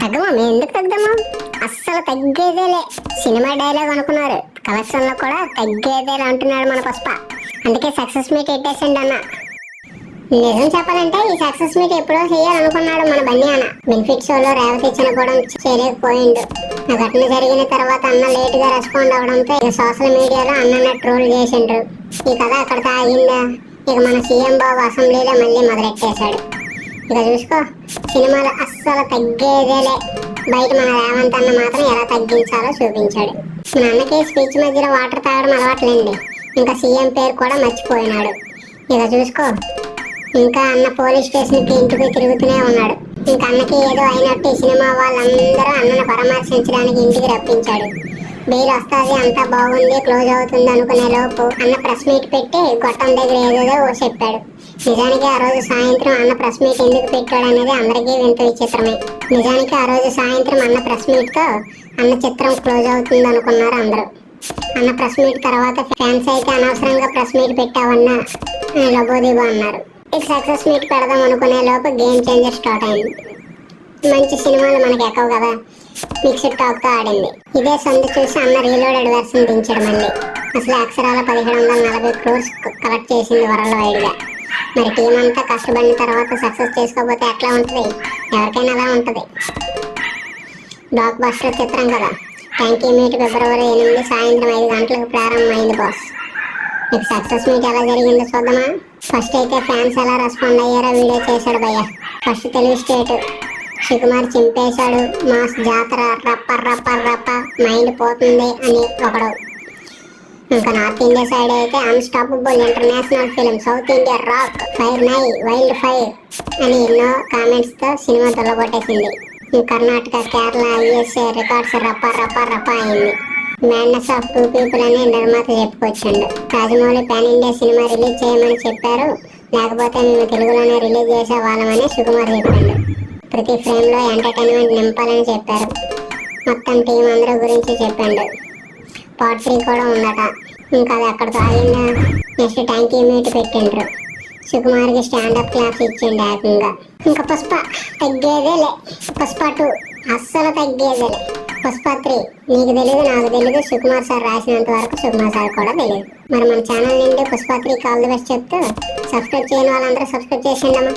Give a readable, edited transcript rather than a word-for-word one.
తగ్గమా మేము ఎందుకు తగ్గుదాము? అస్సలు తగ్గేదేలే. సినిమా డైలాగ్ అనుకున్నారు, కలెక్షన్ లో కూడా తగ్గేదేలే అంటున్నాడు మన పుష్ప. అందుకే సక్సెస్ మీట్ ఎట్టేసిండి అన్న. నిజం చెప్పాలంటే ఈ సక్సెస్ మీట్ ఎప్పుడో చేయాలనుకున్నాడు మన బన్నీ అన్న. బెనిఫిట్ షోలో రేవతి చనిపోవడం చేయలేకపోయిండు. ఆ ఘటన జరిగిన తర్వాత అన్న లేట్ గా రెస్పాండ్ అవడంతో ఇక సోషల్ మీడియాలో అన్న ట్రోల్ చేసిండ్రు. ఈ కథ అక్కడితో ఆగిందా? ఇక మన సీఎం బాబు అసెంబ్లీలో మళ్ళీ మొదలెట్టేశాడు. ఇక చూసుకో, సినిమాలో అస్సలు తగ్గేదేలే. బయట మన రేవంత్ అన్న మాత్రం ఎలా తగ్గించాలో చూపించాడు. మన అన్నకి స్పీచ్ మధ్యలో వాటర్ తాగడం అలవాట్లేండి. ఇంకా సీఎం పేరు కూడా మర్చిపోయినాడు. ఇక చూసుకో, ఇంకా అన్న పోలీస్ స్టేషన్కి ఇంటికి తిరుగుతూనే ఉన్నాడు. ఇంకా అన్నకి ఏదో అయినట్టు సినిమా వాళ్ళందరూ అన్నను పరామర్శించడానికి ఇంటికి రప్పించాడు. బెయిల్ వస్తుంది, అంతా బాగుంది, క్లోజ్ అవుతుంది అనుకునే లోపు అన్న ప్రెస్ మీట్ పెట్టి గొట్టం దగ్గర ఏదేదో చెప్పాడు. నిజానికి ఆ రోజు సాయంత్రం అన్న ప్రెస్ మీట్ ఎందుకు పెట్టాడు అనేది అందరికీ వింత విచిత్రమే. నిజానికి ఆ రోజు సాయంత్రం అన్న ప్రెస్ మీట్ తో అన్న చిత్రం క్లోజ్ అవుతుంది అనుకున్నారు అందరూ. అన్న ప్రెస్ మీట్ తర్వాత ఫ్యాన్స్ అయితే అనవసరంగా ప్రెస్ మీట్ పెట్టావన్న లబోదీబో అన్నారు. ఇక సక్సెస్ మీట్ పెడదాం అనుకునే లోపు గేమ్ చేంజర్ స్టార్ట్ అయింది. మంచి సినిమాలు మనకి ఎక్కవు కదా, మిక్స్డ్ టాక్ తో ఆడింది. ఇదే సందు చూసి అన్న రీలోడెడ్ వెర్షన్ దించాడు మళ్ళీ. అసలు అక్షరాల 1740 crores కలెక్ట్ చేసింది వరల్డ్ వైడ్ గా. మరి టీం అంతా కష్టపడిన తర్వాత సక్సెస్ చేసుకోకపోతే ఎట్లా ఉంటది? ఎవరికైనా అలా ఉంటది. బ్లాక్ బస్టర్ చిత్రం కదా. థ్యాంక్ యూ మీట్ ఫిబ్రవరి 8 సాయంత్రం 5 గంటలకు ప్రారంభమైంది బాస్. మీకు సక్సెస్ మీట్ ఎలా జరిగిందో చూద్దామా? ఫస్ట్ అయితే ఫ్యాన్స్ ఎలా రెస్పాండ్ అయ్యారో వీడియో చేశాడు భయ్య. ఫస్ట్ తెలుగు స్టేట్ సుకుమార్ చింపేశాడు, మాస్ జాతర, రప్ప రప్ప రప్ప మైండ్ పోతుంది అని ఒకడు. ఇంకా నార్త్ ఇండియా సైడ్ అయితే unstoppable international film, south India rock, fire నై, వైల్డ్ ఫైర్ అని ఎన్నో కామెంట్స్ తో సినిమా తొలగొట్టేసింది. కర్ణాటక, కేరళ, యుఎస్ఏ రికార్డ్స్ రప్ప రప్ప రప్ప అయింది. మ్యాడ్నెస్ ఆఫ్ టూ పీపుల్ అని నిర్మాత చెప్పుకొచ్చిండు. Rajamouli pan India cinema release చేయమని చెప్పారు, లేకపోతే మేము తెలుగులోనే రిలీజ్ చేసే వాళ్ళమని సుకుమార్ చెప్పిండు. ప్రతి ఫ్రేమ్ లో ఎంటర్టైన్మెంట్ నింపాలని చెప్పారు. మొత్తం టీం అందరూ గురించి చెప్పండు. పార్ట్ 3 కూడా ఉందట. ఇంకా అది అక్కడితో ఆగిందా? నెక్స్ట్ థ్యాంక్ యూ మీట్ పెట్టిండ్రు. సుకుమార్ కి స్టాండప్ క్లాస్ ఇచ్చిండు ఏకంగా. ఇంకా పుష్ప తగ్గేదేలే. పుష్ప 2 అస్సలు తగ్గేదేలే. పుష్ప 3 నీకు తెలీదు, నాకు తెలీదు, సుకుమార్ సార్ రాసినంత వరకు సుకుమార్ సార్ కూడా తెలియదు. మరి మన ఛానల్ నుండి పుష్ప 3 ఆల్ ది బెస్ట్ చెప్తూ సబ్స్క్రైబ్ చేయని వాళ్ళందరూ సబ్స్క్రైబ్ చేసిండమ్మా.